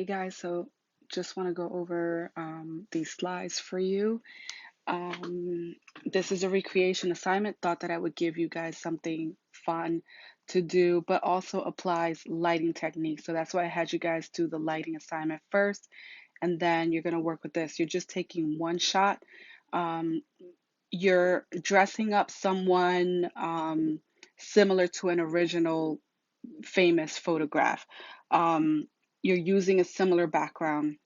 Hey guys, so just want to go over these slides for you. Um, this is a recreation assignment. Thought that I would give you guys something fun to do, but also applies lighting techniques. So that's why I had you guys do the lighting assignment first, and then you're going to work with this. You're just taking one shot. Um, you're dressing up someone similar to an original famous photograph. Um, you're using a similar background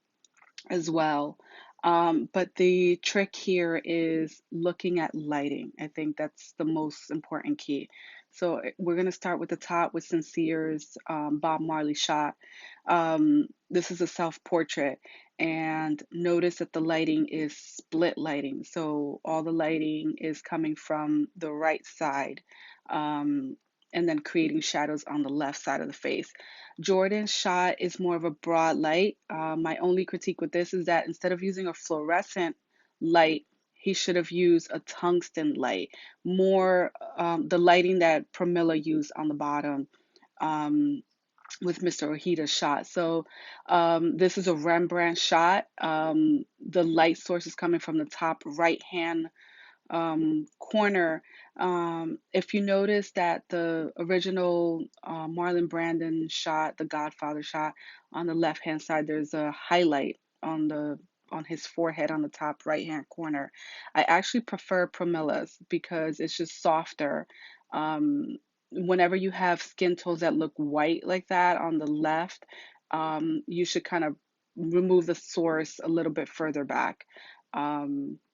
as well. But the trick here is looking at lighting. I think that's the most important key. So we're going to start with the top with Sincere's Bob Marley shot. This is a self-portrait, and notice that the lighting is split lighting. So all the lighting is coming from the right side, um, and then creating shadows on the left side of the face. Jordan's shot is more of a broad light. My only critique with this is that instead of using a fluorescent light, he should have used a tungsten light, more the lighting that Pramila used on the bottom um, with Mr. Ojita's shot. So this is a Rembrandt shot. The light source is coming from the top right hand corner. If you notice that the original Marlon Brandon shot, the Godfather shot, on the left hand side, there's a highlight on his forehead on the top right hand corner. I actually prefer Pramila's because it's just softer. Whenever you have skin tones that look white like that on the left, you should kind of remove the source a little bit further back.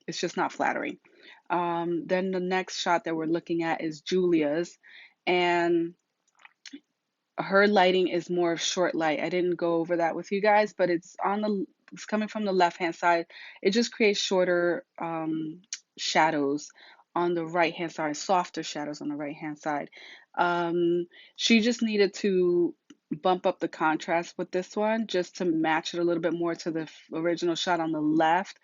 It's just not flattering. Then the next shot that we're looking at is Julia's, and her lighting is more of short light. I didn't go over that with you guys, but it's coming from the left hand side. It just creates shorter shadows on the right hand side, softer shadows on the right hand side. She just needed to bump up the contrast with this one just to match it a little bit more to the original shot on the left.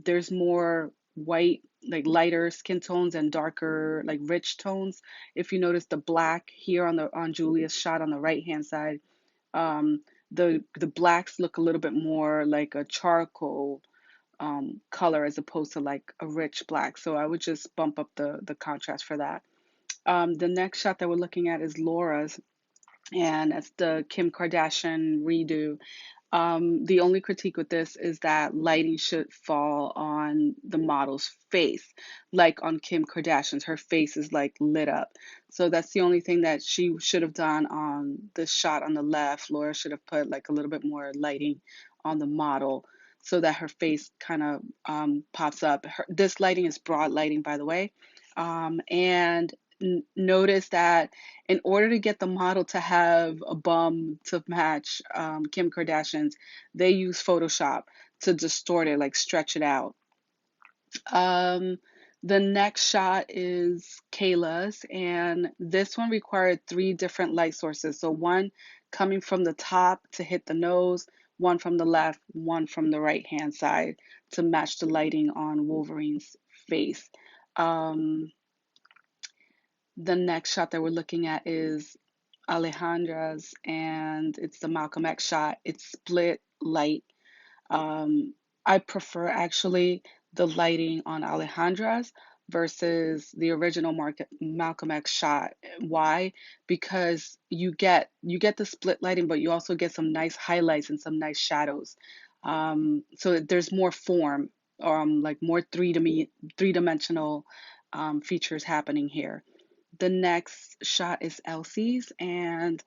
There's more white, like lighter skin tones and darker, like rich tones. If you notice the black here on Julia's shot on the right hand side, um, the blacks look a little bit more like a charcoal color as opposed to like a rich black. So I would just bump up the contrast for that. The next shot that we're looking at is Lora's, and that's the Kim Kardashian redo. The only critique with this is that lighting should fall on the model's face, like on Kim Kardashian's. Her face is like lit up. So that's the only thing that she should have done on the shot on the left. Laura should have put like a little bit more lighting on the model so that her face kind of pops up. This lighting is broad lighting, by the way. And notice that in order to get the model to have a bum to match Kim Kardashian's, they use Photoshop to distort it, like stretch it out. Um, the next shot is Kayla's, and this one required three different light sources. So one coming from the top to hit the nose, one from the left, one from the right hand side to match the lighting on Wolverine's face. Um, the next shot that we're looking at is Alejandra's, and it's the Malcolm X shot. It's split light. Um, I prefer actually the lighting on Alejandra's versus the original Malcolm X shot. Why? Because you get the split lighting, but you also get some nice highlights and some nice shadows. So there's more form, like more three-dimensional features happening here. The next shot is Elsie's, and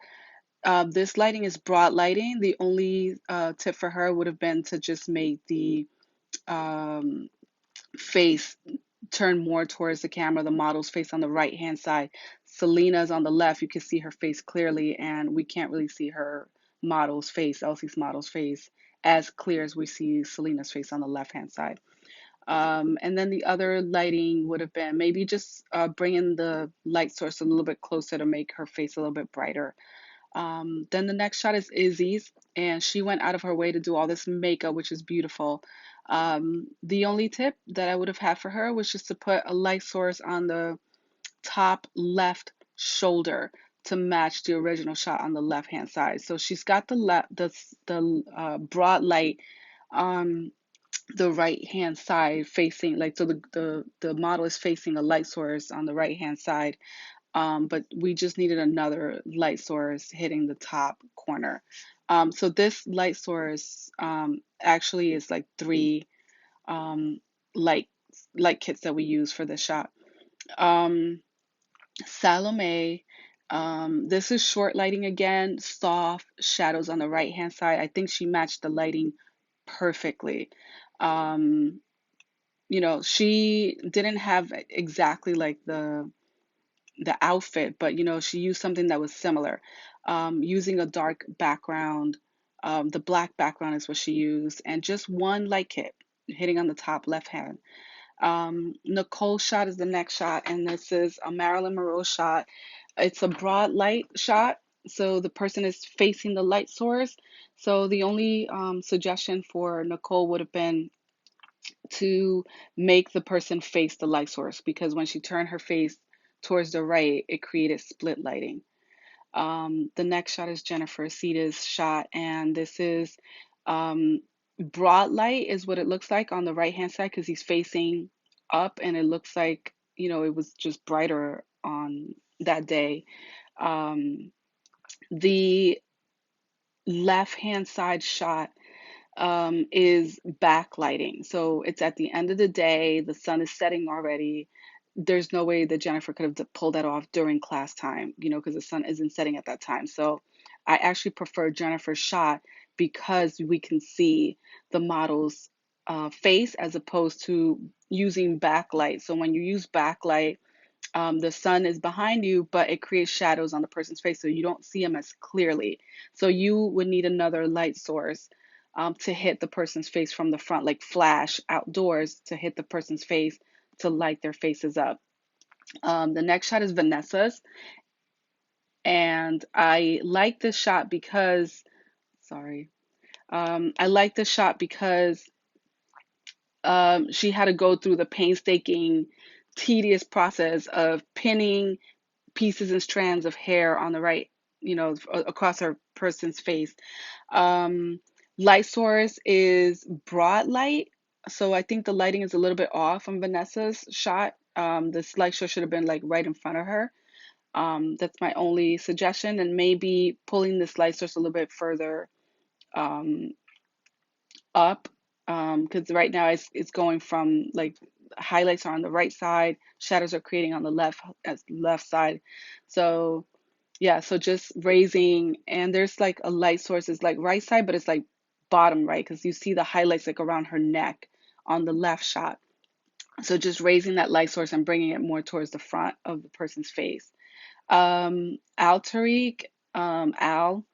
this lighting is broad lighting. The only tip for her would have been to just make the um, face turn more towards the camera, the model's face on the right hand side. Selena's on the left. You can see her face clearly, and we can't really see her model's face, Elsie's model's face, as clear as we see Selena's face on the left hand side. And then the other lighting would have been maybe just bringing the light source a little bit closer to make her face a little bit brighter. Then the next shot is Izzy's, and she went out of her way to do all this makeup, which is beautiful. The only tip that I would have had for her was just to put a light source on the top left shoulder to match the original shot on the left hand side. So she's got the broad light on the right hand side facing, like, so the model is facing a light source on the right hand side, but we just needed another light source hitting the top corner. So this light source actually is like three um, light light kits that we use for this shot. Um, Salome, this is short lighting again, soft shadows on the right hand side. I think she matched the lighting perfectly. Um, she didn't have exactly like the outfit, but she used something that was similar. Using a dark background, the black background is what she used, and just one light kit hitting on the top left hand. Nicole's shot is the next shot, and this is a Marilyn Monroe shot. It's a broad light shot, so the person is facing the light source. So the only suggestion for Nicole would have been to make the person face the light source, because when she turned her face towards the right, it created split lighting. The next shot is Jennifer Aceda's shot, and this is broad light is what it looks like on the right hand side because he's facing up, and it looks like it was just brighter on that day. The left hand side shot is backlighting. So it's at the end of the day, the sun is setting already. There's no way that Jennifer could have pulled that off during class time, because the sun isn't setting at that time. So I actually prefer Jennifer's shot because we can see the model's face as opposed to using backlight. So when you use backlight, the sun is behind you, but it creates shadows on the person's face, so you don't see them as clearly. So you would need another light source to hit the person's face from the front, like flash outdoors to hit the person's face to light their faces up. The next shot is Vanessa's, and I like this shot because, sorry, I like this shot because she had to go through the painstaking, tedious process of pinning pieces and strands of hair on the right, across her person's face. Um, Light source is broad light. So I think the lighting is a little bit off on Vanessa's shot. This light source should have been like right in front of her. That's my only suggestion. And maybe pulling this light source a little bit further um, up, because right now it's going from like highlights are on the right side, shadows are creating on the left side. So yeah, so just raising, and there's like a light source is like right side, but it's like bottom right because you see the highlights like around her neck on the left shot. So just raising that light source and bringing it more towards the front of the person's face. Al Tariq, Al,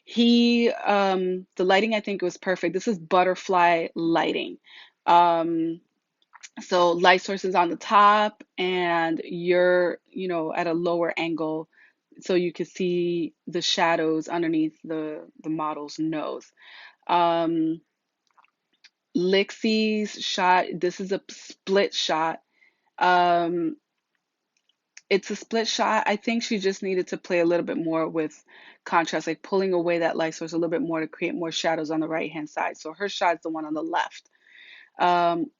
the lighting I think was perfect. This is butterfly lighting. Um, so light source is on the top and you're, at a lower angle so you can see the shadows underneath the model's nose. Um, Lixie's shot, this is a split shot. Um, it's a split shot. I think she just needed to play a little bit more with contrast, like pulling away that light source a little bit more to create more shadows on the right hand side. So her shot is the one on the left.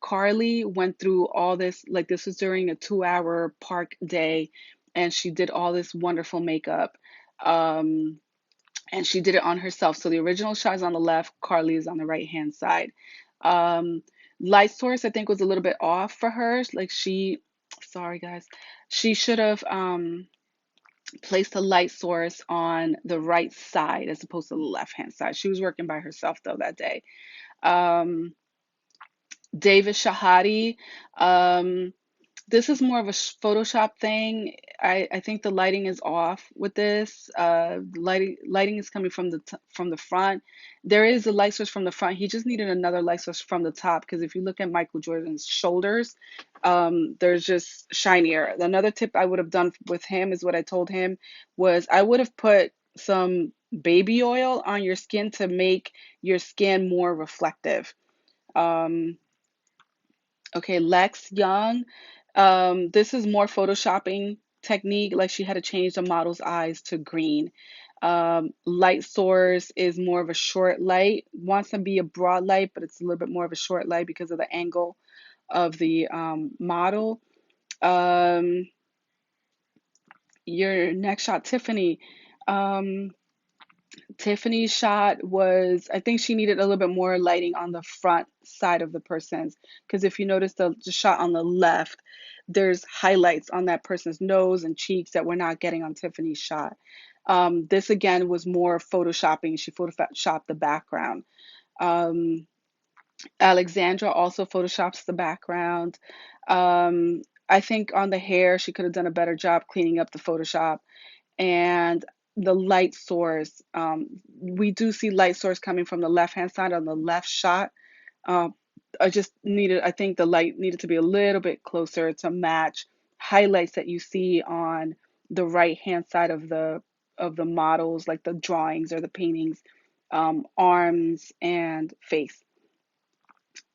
Carly went through all this, like this was during a 2-hour park day, and she did all this wonderful makeup. Um, and she did it on herself. So the original shot is on the left, Carly is on the right hand side. Um, Light source, I think, was a little bit off for her. Like sorry guys, she should have placed a light source on the right side as opposed to the left hand side. She was working by herself though that day. Um, David Shahadi. Um, this is more of a Photoshop thing. I think the lighting is off with this. Lighting is coming from from the front. There is a light source from the front. He just needed another light source from the top because if you look at Michael Jordan's shoulders, there's just shinier. Another tip I would have done with him is what I told him was I would have put some baby oil on your skin to make your skin more reflective. Um, Okay, Lex Young. This is more photoshopping technique, like she had to change the model's eyes to green. Light source is more of a short light, wants to be a broad light, but it's a little bit more of a short light because of the angle of the model. Um, your next shot, Tiffany. Um, Tiffany's shot was, I think she needed a little bit more lighting on the front side of the person's. Because if you notice the shot on the left, there's highlights on that person's nose and cheeks that we're not getting on Tiffany's shot. This again was more photoshopping. She photoshopped the background. Um, Alexandra also photoshops the background. I think on the hair, she could have done a better job cleaning up the Photoshop and the light source. We do see light source coming from the left hand side on the left shot. Um, I think the light needed to be a little bit closer to match highlights that you see on the right hand side of the models, like the drawings or the paintings, arms and face.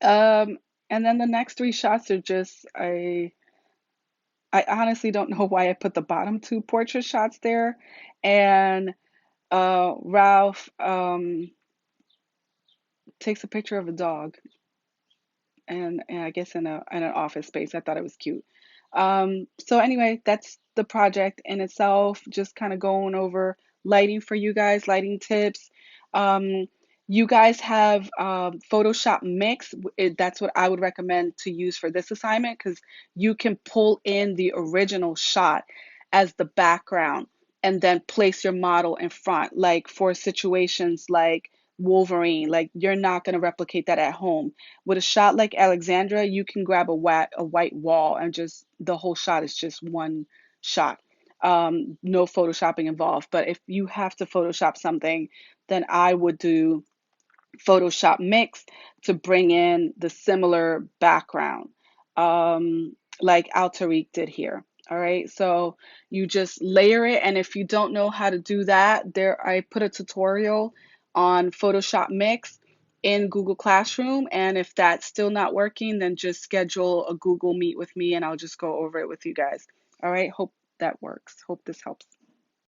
Um, and then the next three shots are just I honestly don't know why I put the bottom two portrait shots there. And Ralph takes a picture of a dog, and I guess in an office space. I thought it was cute. So anyway, that's the project in itself. Just kind of going over lighting for you guys, lighting tips. Um, you guys have Photoshop Mix. That's what I would recommend to use for this assignment because you can pull in the original shot as the background and then place your model in front. Like for situations like Wolverine, like you're not going to replicate that at home. With a shot like Alexandra, you can grab a white wall and just the whole shot is just one shot. No photoshopping involved. But if you have to Photoshop something, then I would do Photoshop Mix to bring in the similar background, like Altariq did here. All right, so you just layer it, and if you don't know how to do that, there I put a tutorial on Photoshop Mix in Google Classroom, and if that's still not working, then just schedule a Google Meet with me, and I'll just go over it with you guys. All right, hope that works. Hope this helps.